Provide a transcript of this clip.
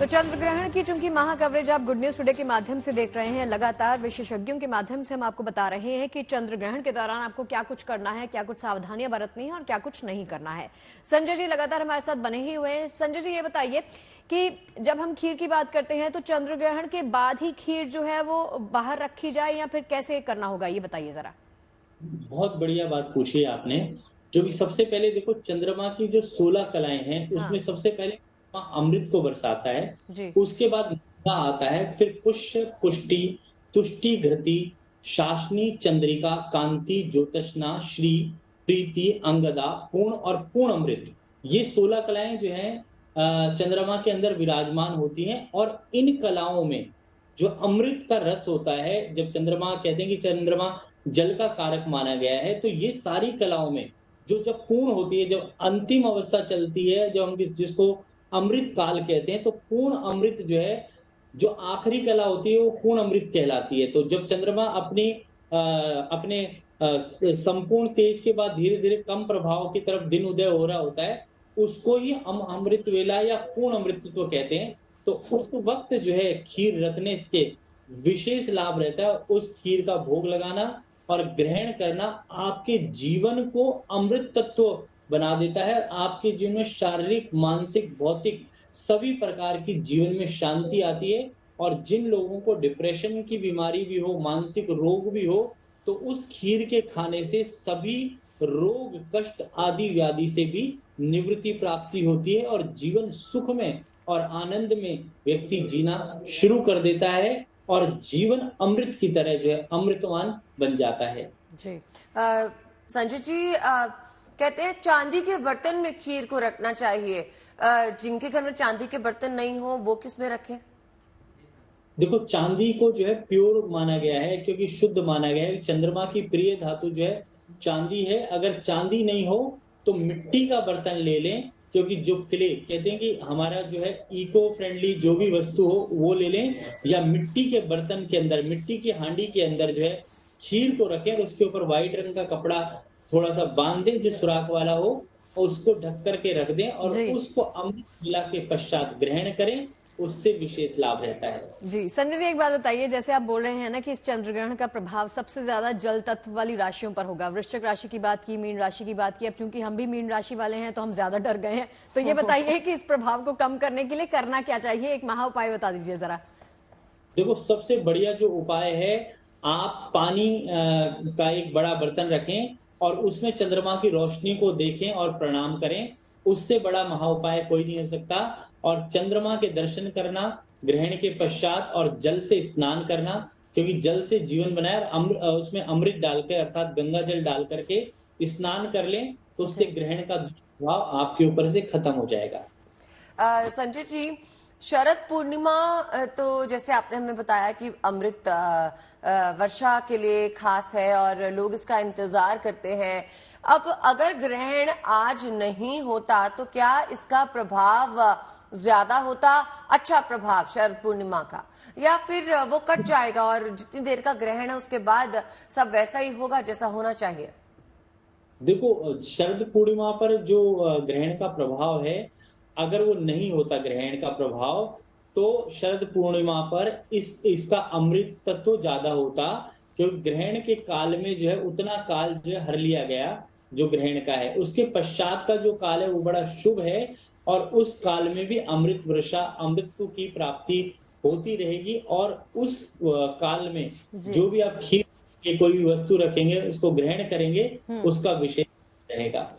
तो चंद्र ग्रहण की चूंकि महा कवरेज आप गुड न्यूज टुडे के माध्यम से देख रहे हैं, लगातार विशेषज्ञों के माध्यम से हम आपको बता रहे हैं कि चंद्र ग्रहण के दौरान आपको क्या कुछ करना है, क्या कुछ सावधानियां बरतनी है और क्या कुछ नहीं करना है। संजय जी लगातार हमारे साथ बने ही हुए हैं। संजय जी ये बताइए कि जब हम खीर की बात करते हैं तो चंद्र ग्रहण के बाद ही खीर जो है वो बाहर रखी जाए या फिर कैसे करना होगा, ये बताइए जरा। बहुत बढ़िया बात पूछी है आपने। जो कि सबसे पहले देखो, चंद्रमा की जो 16 कलाएं हैं हाँ उसमें सबसे पहले चंद्रमा अमृत को बरसाता है। जी। उसके बाद मृगा आता है, फिर पुष्य, पुष्टि, तुष्टि, घृति, शासनी, चंद्रिका, कांति, ज्योत्सना, श्री, प्रीति, अंगदा, पूर्ण और पूर्ण अमृत। ये 16 कलाएं जो हैं चंद्रमा के अंदर विराजमान होती हैं। और इन कलाओं में जो अमृत का रस होता है, जब चंद्रमा कहते हैं कि चंद्रमा जल का कारक माना गया है, तो ये सारी कलाओं में जो जब पूर्ण होती है, जब अंतिम अवस्था चलती है, जब हम जिसको अमृत काल कहते हैं, तो पूर्ण अमृत जो है, जो आखिरी कला होती है वो पूर्ण अमृत कहलाती है। तो जब चंद्रमा अपने संपूर्ण तेज के बाद धीरे धीरे कम प्रभाव की तरफ दिन उदय हो रहा होता है, उसको ही हम अमृत वेला या पूर्ण अमृतत्व कहते हैं। तो उस वक्त जो है खीर रखने से विशेष लाभ रहता है। उस खीर का भोग लगाना और ग्रहण करना आपके जीवन को अमृत तत्व बना देता है। आपके जीवन में शारीरिक, मानसिक, भौतिक सभी प्रकार की जीवन में शांति आती है। और जिन लोगों को डिप्रेशन की बीमारी भी हो, मानसिक रोग भी हो, तो उस खीर के खाने से सभी रोग, कष्ट आदि व्याधि से भी निवृत्ति प्राप्ति होती है और जीवन सुख में और आनंद में व्यक्ति जीना शुरू कर देता है और जीवन अमृत की तरह जो है अमृतवान बन जाता है। जी संजय जी, कहते हैं चांदी के बर्तन में खीर को रखना चाहिए। जिनके घर में चांदी के बर्तन नहीं हो वो किस में रखें? देखो, चांदी को जो है प्योर माना गया है, क्योंकि शुद्ध माना गया है। चंद्रमा की प्रिय धातु जो है चांदी है। अगर चांदी नहीं हो तो मिट्टी का बर्तन ले लें, क्योंकि जो क्ले कहते हैं कि हमारा जो है इको फ्रेंडली जो भी वस्तु हो वो ले लें। या मिट्टी के बर्तन के अंदर, मिट्टी की हांडी के अंदर जो है खीर को रखें और उसके ऊपर व्हाइट रंग का कपड़ा थोड़ा सा बांध दें जो सुराख वाला हो, और उसको ढक करके रख दें और जी उसको अमृत मिला के पश्चात ग्रहण करें। उससे विशेष लाभ रहता है। जी। संजय जी एक बात बताइए, जैसे आप बोल रहे हैं ना कि इस चंद्र ग्रहण का प्रभाव सबसे ज्यादा जल तत्व वाली राशियों पर होगा। वृश्चिक राशि की बात की, मीन राशि की बात की। अब चूंकि हम भी मीन राशि वाले हैं तो हम ज्यादा डर गए हैं। तो ये बताइए कि इस प्रभाव को कम करने के लिए करना क्या चाहिए, एक महा उपाय बता दीजिए जरा। देखो, सबसे बढ़िया जो उपाय है, आप पानी का एक बड़ा बर्तन रखें और उसमें चंद्रमा की रोशनी को देखें और प्रणाम करें। उससे बड़ा महा उपाय कोई नहीं हो सकता। और चंद्रमा के दर्शन करना ग्रहण के पश्चात और जल से स्नान करना, क्योंकि जल से जीवन बनाए, और उसमें अमृत डालकर अर्थात गंगा जल डाल करके स्नान कर लें, तो उससे ग्रहण का दुष्प्रभाव आपके ऊपर से खत्म हो जाएगा। संजय जी, शरद पूर्णिमा तो जैसे आपने हमें बताया कि अमृत वर्षा के लिए खास है और लोग इसका इंतजार करते हैं। अब अगर ग्रहण आज नहीं होता तो क्या इसका प्रभाव ज्यादा होता, अच्छा प्रभाव शरद पूर्णिमा का, या फिर वो कट जाएगा और जितनी देर का ग्रहण है उसके बाद सब वैसा ही होगा जैसा होना चाहिए? देखो, शरद पूर्णिमा पर जो ग्रहण का प्रभाव है, अगर वो नहीं होता ग्रहण का प्रभाव, तो शरद पूर्णिमा पर इसका अमृत तत्व ज्यादा होता। क्योंकि ग्रहण के काल में जो है उतना काल जो है हर लिया गया जो ग्रहण का है। उसके पश्चात का जो काल है वो बड़ा शुभ है और उस काल में भी अमृत वर्षा, अमृत की प्राप्ति होती रहेगी। और उस काल में जो भी आप खीर की कोई भी वस्तु रखेंगे, उसको ग्रहण करेंगे, उसका विशेष रहेगा।